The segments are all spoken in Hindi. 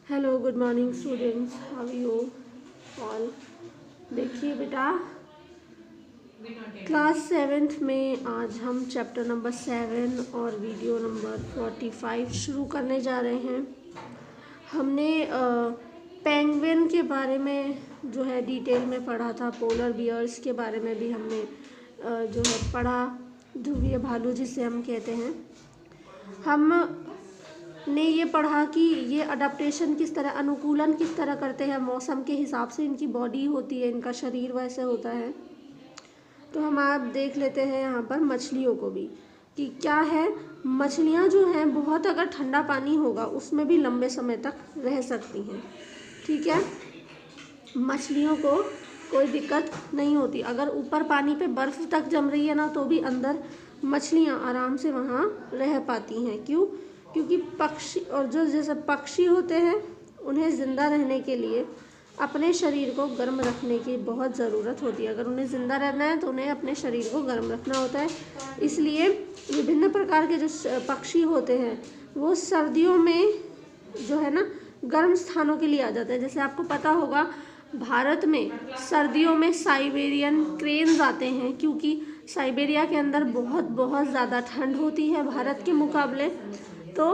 Hello, good morning students, how you all. देखिए बेटा, क्लास 7th में आज हम चैप्टर नंबर 7 और वीडियो नंबर 45 शुरू करने जा रहे हैं। हमने पेंगुइन के बारे में जो है डिटेल में पढ़ा था। पोलर बियर्स के बारे में भी हमने जो है पढ़ा, ध्रुवीय भालू जिसे हम कहते हैं। हमने ये पढ़ा कि ये अडेप्टेशन किस तरह, अनुकूलन किस तरह करते हैं। मौसम के हिसाब से इनकी बॉडी होती है, इनका शरीर वैसे होता है। तो हम आप देख लेते हैं यहाँ पर मछलियों को भी कि क्या है। मछलियाँ जो हैं बहुत, अगर ठंडा पानी होगा उसमें भी लंबे समय तक रह सकती हैं। ठीक है, मछलियों को कोई दिक्कत नहीं होती। अगर ऊपर पानी पे बर्फ़ तक जम रही है ना, तो भी अंदर मछलियाँ आराम से वहाँ रह पाती हैं। क्यों? क्योंकि पक्षी, और जो जैसे पक्षी होते हैं, उन्हें ज़िंदा रहने के लिए अपने शरीर को गर्म रखने की बहुत ज़रूरत होती है। अगर उन्हें ज़िंदा रहना है तो उन्हें अपने शरीर को गर्म रखना होता है। इसलिए विभिन्न प्रकार के जो पक्षी होते हैं वो सर्दियों में जो है ना गर्म स्थानों के लिए आ जाते हैं। जैसे आपको पता होगा, भारत में सर्दियों में साइबेरियन क्रेन्स आते हैं, क्योंकि साइबेरिया के अंदर बहुत ज़्यादा ठंड होती है भारत के मुकाबले। तो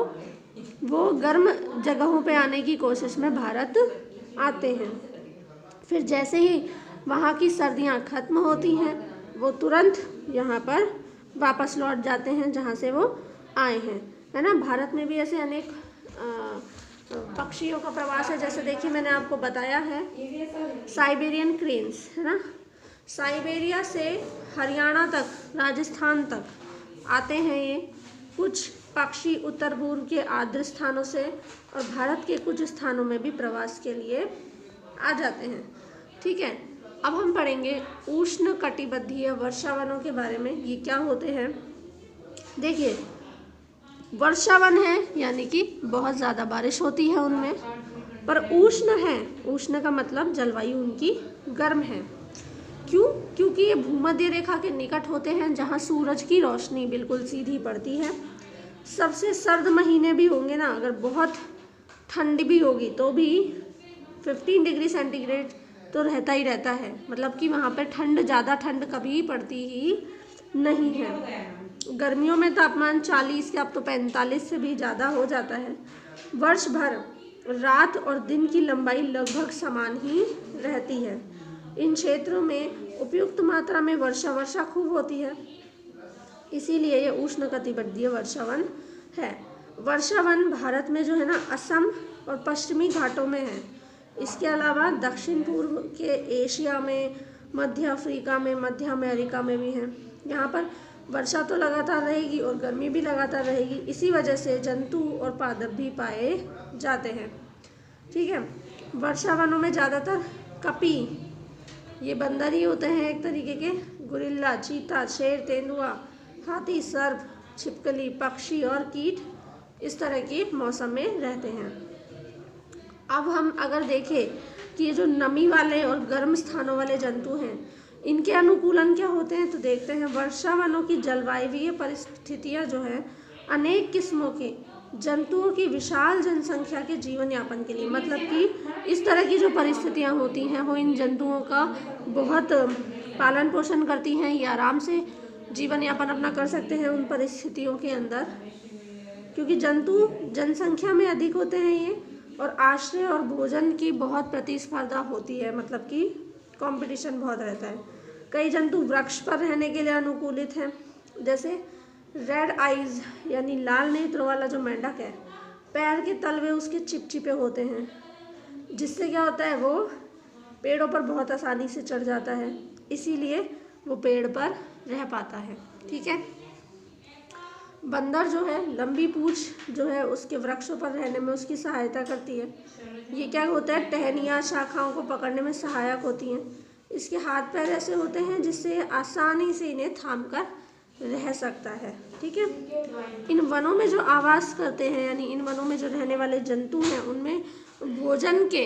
वो गर्म जगहों पे आने की कोशिश में भारत आते हैं। फिर जैसे ही वहाँ की सर्दियाँ खत्म होती हैं, वो तुरंत यहाँ पर वापस लौट जाते हैं जहाँ से वो आए हैं, है ना। भारत में भी ऐसे अनेक पक्षियों का प्रवास है। जैसे देखिए, मैंने आपको बताया है साइबेरियन क्रेन्स, है ना। साइबेरिया से हरियाणा तक, राजस्थान तक आते हैं ये कुछ पक्षी। उत्तर पूर्व के आर्द्र स्थानों से और भारत के कुछ स्थानों में भी प्रवास के लिए आ जाते हैं। ठीक है, अब हम पढ़ेंगे उष्ण कटिबंधीय वर्षावनों के बारे में। ये क्या होते हैं? देखिए, वर्षावन है यानी कि बहुत ज़्यादा बारिश होती है उनमें, पर उष्ण है, उष्ण का मतलब जलवायु उनकी गर्म है। क्यों? क्योंकि ये भूमध्य रेखा के निकट होते हैं, जहाँ सूरज की रोशनी बिल्कुल सीधी पड़ती है। सबसे सर्द महीने भी होंगे ना, अगर बहुत ठंड भी होगी तो भी 15 डिग्री सेंटीग्रेड तो रहता ही रहता है। मतलब कि वहाँ पर ठंड, ज़्यादा ठंड कभी पड़ती ही नहीं है। गर्मियों में तापमान 40 या अब तो 45 से भी ज़्यादा हो जाता है। वर्ष भर रात और दिन की लंबाई लगभग समान ही रहती है। इन क्षेत्रों में उपयुक्त मात्रा में वर्षा खूब होती है, इसीलिए ये उष्ण कटिबंधीय वर्षावन है। वर्षावन भारत में जो है ना, असम और पश्चिमी घाटों में है। इसके अलावा दक्षिण पूर्व के एशिया में, मध्य अफ्रीका में, मध्य अमेरिका में भी हैं। यहाँ पर वर्षा तो लगातार रहेगी और गर्मी भी लगातार रहेगी। इसी वजह से जंतु और पादप भी पाए जाते हैं। ठीक है, वर्षावनों में ज़्यादातर कपी, ये बंदर ही होते हैं एक तरीके के, गुरिल्ला, चीता, शेर, तेंदुआ, हाथी, सर्प, छिपकली, पक्षी और कीट इस तरह के मौसम में रहते हैं। अब हम अगर देखें कि ये जो नमी वाले और गर्म स्थानों वाले जंतु हैं, इनके अनुकूलन क्या होते हैं, तो देखते हैं। वर्षावनों की जलवायु परिस्थितियाँ जो हैं, अनेक किस्मों के जंतुओं की विशाल जनसंख्या के जीवन यापन के लिए, मतलब कि इस तरह की जो परिस्थितियाँ होती हैं वो इन जंतुओं का बहुत पालन पोषण करती हैं। ये आराम से जीवन यापन अपना कर सकते हैं उन परिस्थितियों के अंदर, क्योंकि जंतु जनसंख्या में अधिक होते हैं ये, और आश्रय और भोजन की बहुत प्रतिस्पर्धा होती है, मतलब कि कंपटीशन बहुत रहता है। कई जंतु वृक्ष पर रहने के लिए अनुकूलित हैं। जैसे रेड आइज यानी लाल नेत्र वाला जो मेंढक है, पैर के तलवे उसके चिपचिपे होते हैं, जिससे क्या होता है, वो पेड़ों पर बहुत आसानी से चढ़ जाता है, इसीलिए वो पेड़ पर रह पाता है। ठीक है, बंदर जो है, लंबी पूंछ जो है उसके वृक्षों पर रहने में उसकी सहायता करती है। ये क्या होता है, टहनियाँ शाखाओं को पकड़ने में सहायक होती हैं। इसके हाथ पैर ऐसे होते हैं जिससे आसानी से इन्हें थाम कर रह सकता है। ठीक है, इन वनों में जो आवास करते हैं, यानी इन वनों में जो रहने वाले जंतु हैं, उनमें भोजन के